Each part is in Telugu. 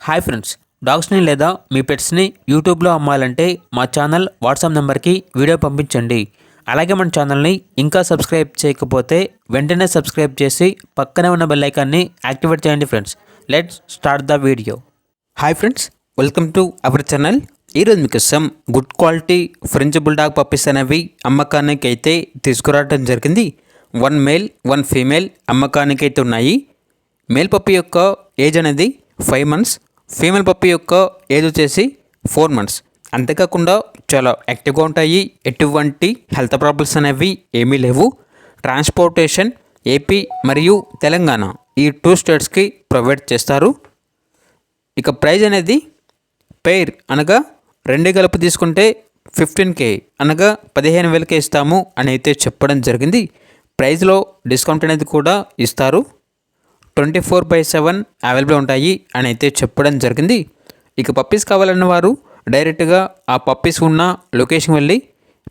హాయ్ ఫ్రెండ్స్, డాగ్స్ని లేదా మీ పెట్స్ని యూట్యూబ్లో అమ్మాలంటే మా ఛానల్ వాట్సాప్ నెంబర్కి వీడియో పంపించండి. అలాగే మన ఛానల్ని ఇంకా సబ్స్క్రైబ్ చేయకపోతే వెంటనే సబ్స్క్రైబ్ చేసి పక్కనే ఉన్న బెల్ ఐకాన్ని యాక్టివేట్ చేయండి friends. Let's start the video. Hi friends, welcome to our channel. ఈరోజు మీకోసం good quality French bulldog puppies అనేవి అమ్మకానికి అయితే తీసుకురావడం జరిగింది. 1 మేల్ 1 ఫీమేల్ అమ్మకానికి అయితే ఉన్నాయి. మేల్ పప్పీ యొక్క ఏజ్ అనేది 5 months, ఫీమేల్ పప్పీ యొక్క ఏజ్ వచ్చేసి 4 months. అంతేకాకుండా చాలా యాక్టివ్గా ఉంటాయి. ఎటువంటి హెల్త్ ప్రాబ్లమ్స్ అనేవి ఏమీ లేవు. ట్రాన్స్పోర్టేషన్ ఏపీ మరియు తెలంగాణ ఈ 2 స్టేట్స్కి ప్రొవైడ్ చేస్తారు. ఇక ప్రైజ్ అనేది పెయిర్ అనగా 2 కలిపి తీసుకుంటే 15K అనగా 15,000కే ఇస్తాము అని అయితే చెప్పడం జరిగింది. ప్రైజ్లో డిస్కౌంట్ అనేది కూడా ఇస్తారు. 24/7 అవైలబుల్ ఉంటాయి అని అయితే చెప్పడం జరిగింది. ఇక పప్పీస్ కావాలన్న వారు డైరెక్ట్గా ఆ పప్పీస్ ఉన్న లొకేషన్ వెళ్ళి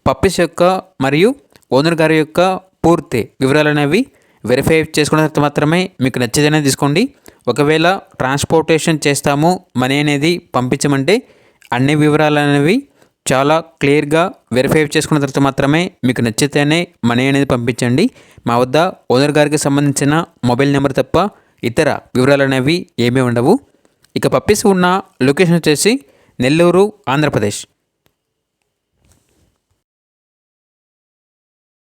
పప్పీస్ యొక్క మరియు ఓనర్ గారి యొక్క పూర్తి వివరాలు అనేవి వెరిఫై చేసుకున్న తర్వాత మాత్రమే మీకు నచ్చేదనే తీసుకోండి. ఒకవేళ ట్రాన్స్పోర్టేషన్ చేస్తాము, మనీ అనేది పంపించమంటే అన్ని వివరాలు అనేవి చాలా క్లియర్గా వెరిఫై చేసుకున్న తర్వాత మాత్రమే మీకు నచ్చితేనే మనీ అనేది పంపించండి. మా వద్ద ఓనర్ గారికి సంబంధించిన మొబైల్ నెంబర్ తప్ప ఇతర వివరాలు అనేవి ఏమీ ఉండవు. ఇక పప్పీస్ ఉన్న లొకేషన్ వచ్చేసి నెల్లూరు, ఆంధ్రప్రదేశ్.